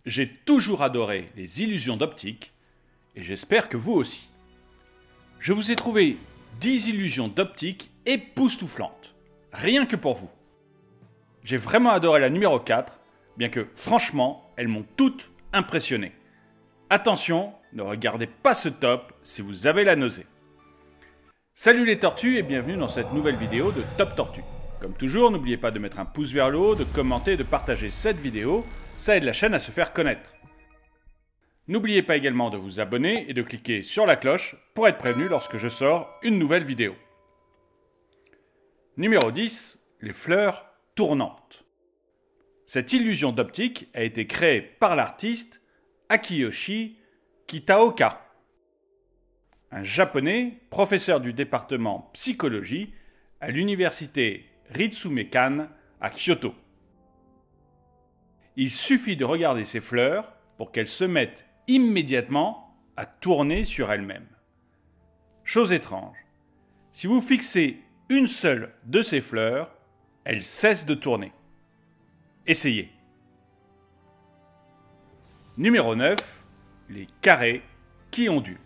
J'ai toujours adoré les illusions d'optique et j'espère que vous aussi. Je vous ai trouvé 10 illusions d'optique époustouflantes, rien que pour vous. J'ai vraiment adoré la numéro 4, bien que franchement, elles m'ont toutes impressionné. Attention, ne regardez pas ce top si vous avez la nausée. Salut les tortues et bienvenue dans cette nouvelle vidéo de Top Tortue. Comme toujours, n'oubliez pas de mettre un pouce vers le haut, de commenter et de partager cette vidéo. Ça aide la chaîne à se faire connaître. N'oubliez pas également de vous abonner et de cliquer sur la cloche pour être prévenu lorsque je sors une nouvelle vidéo. Numéro 10. Les fleurs tournantes. Cette illusion d'optique a été créée par l'artiste Akiyoshi Kitaoka, un japonais professeur du département psychologie à l'université Ritsumeikan à Kyoto. Il suffit de regarder ces fleurs pour qu'elles se mettent immédiatement à tourner sur elles-mêmes. Chose étrange, si vous fixez une seule de ces fleurs, elles cessent de tourner. Essayez. Numéro 9. Les carrés qui ondulent.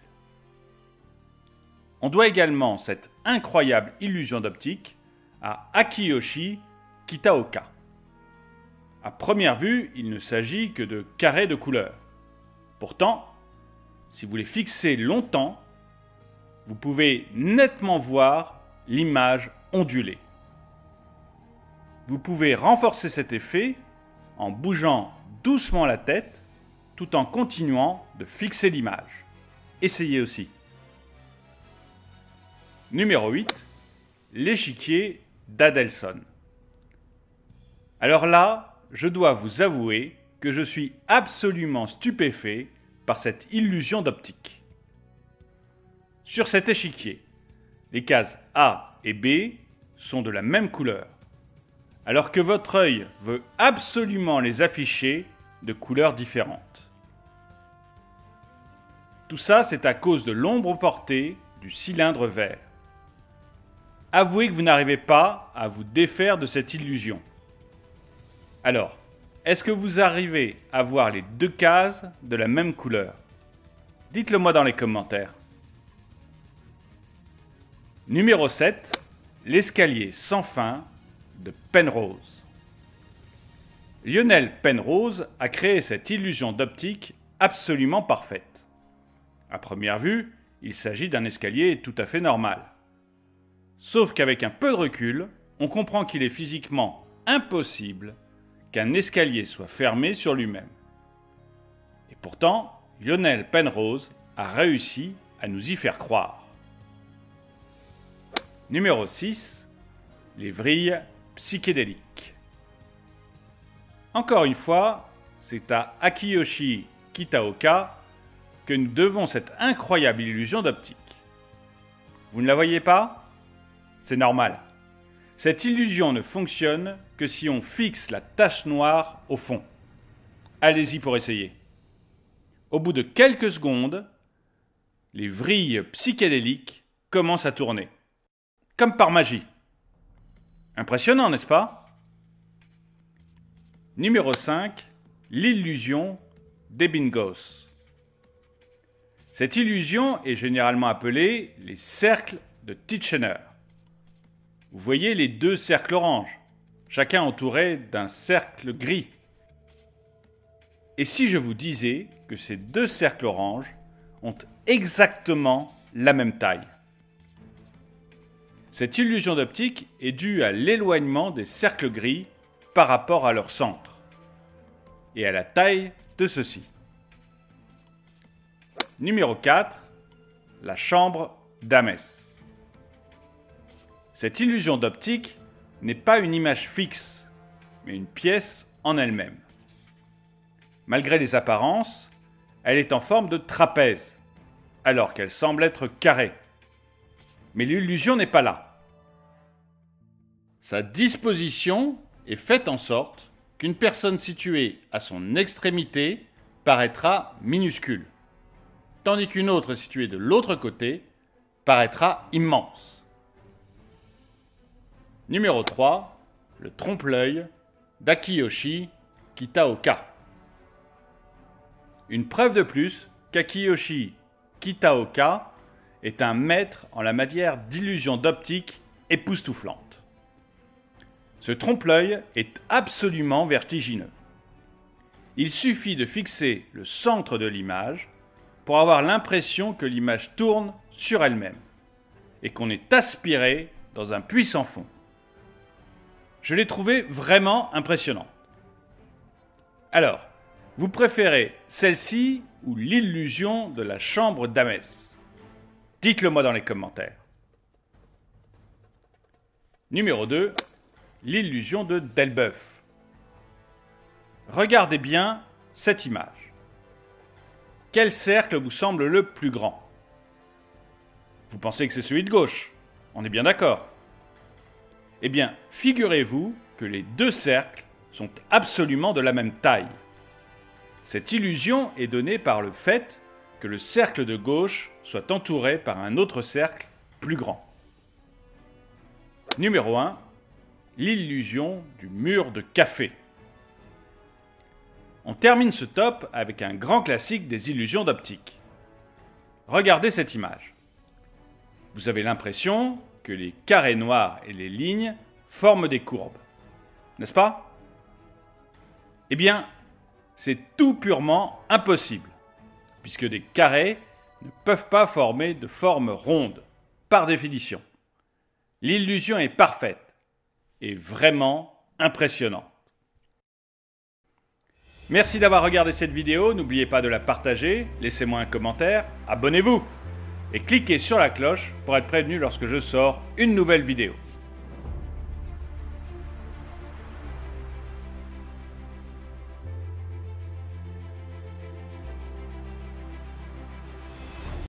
On doit également cette incroyable illusion d'optique à Akiyoshi Kitaoka. À première vue, il ne s'agit que de carrés de couleurs. Pourtant, si vous les fixez longtemps, vous pouvez nettement voir l'image ondulée. Vous pouvez renforcer cet effet en bougeant doucement la tête tout en continuant de fixer l'image. Essayez aussi. Numéro 8. L'échiquier d'Adelson. Alors là, je dois vous avouer que je suis absolument stupéfait par cette illusion d'optique. Sur cet échiquier, les cases A et B sont de la même couleur, alors que votre œil veut absolument les afficher de couleurs différentes. Tout ça, c'est à cause de l'ombre portée du cylindre vert. Avouez que vous n'arrivez pas à vous défaire de cette illusion. Alors, est-ce que vous arrivez à voir les deux cases de la même couleur? Dites-le moi dans les commentaires. Numéro 7. L'escalier sans fin de Penrose. Lionel Penrose a créé cette illusion d'optique absolument parfaite. À première vue, il s'agit d'un escalier tout à fait normal. Sauf qu'avec un peu de recul, on comprend qu'il est physiquement impossible qu'un escalier soit fermé sur lui-même. Et pourtant, Lionel Penrose a réussi à nous y faire croire. Numéro 6. Les vrilles psychédéliques. Encore une fois, c'est à Akiyoshi Kitaoka que nous devons cette incroyable illusion d'optique. Vous ne la voyez pas? C'est normal. Cette illusion ne fonctionne que si on fixe la tache noire au fond. Allez-y pour essayer. Au bout de quelques secondes, les vrilles psychédéliques commencent à tourner. Comme par magie. Impressionnant, n'est-ce pas? Numéro 5. L'illusion d'Ebbinghaus. Cette illusion est généralement appelée les cercles de Titchener. Vous voyez les deux cercles oranges, chacun entouré d'un cercle gris. Et si je vous disais que ces deux cercles oranges ont exactement la même taille? Cette illusion d'optique est due à l'éloignement des cercles gris par rapport à leur centre et à la taille de ceux-ci. Numéro 4. La chambre d'Hamès. Cette illusion d'optique n'est pas une image fixe, mais une pièce en elle-même. Malgré les apparences, elle est en forme de trapèze, alors qu'elle semble être carrée. Mais l'illusion n'est pas là. Sa disposition est faite en sorte qu'une personne située à son extrémité paraîtra minuscule, tandis qu'une autre située de l'autre côté paraîtra immense. Numéro 3. Le trompe-l'œil d'Akiyoshi Kitaoka. Une preuve de plus qu'Akiyoshi Kitaoka est un maître en la matière d'illusions d'optique époustouflantes. Ce trompe-l'œil est absolument vertigineux. Il suffit de fixer le centre de l'image pour avoir l'impression que l'image tourne sur elle-même et qu'on est aspiré dans un puits sans fond. Je l'ai trouvé vraiment impressionnant. Alors, vous préférez celle-ci ou l'illusion de la chambre d'Amès? Dites-le moi dans les commentaires. Numéro 2. L'illusion de Delboeuf. Regardez bien cette image. Quel cercle vous semble le plus grand? Vous pensez que c'est celui de gauche? On est bien d'accord. Eh bien, figurez-vous que les deux cercles sont absolument de la même taille. Cette illusion est donnée par le fait que le cercle de gauche soit entouré par un autre cercle plus grand. Numéro 1. L'illusion du mur de café. On termine ce top avec un grand classique des illusions d'optique. Regardez cette image. Vous avez l'impression que les carrés noirs et les lignes forment des courbes. N'est-ce pas? Eh bien, c'est tout purement impossible, puisque des carrés ne peuvent pas former de forme ronde, par définition. L'illusion est parfaite et vraiment impressionnante. Merci d'avoir regardé cette vidéo, n'oubliez pas de la partager, laissez-moi un commentaire, abonnez-vous et cliquez sur la cloche pour être prévenu lorsque je sors une nouvelle vidéo.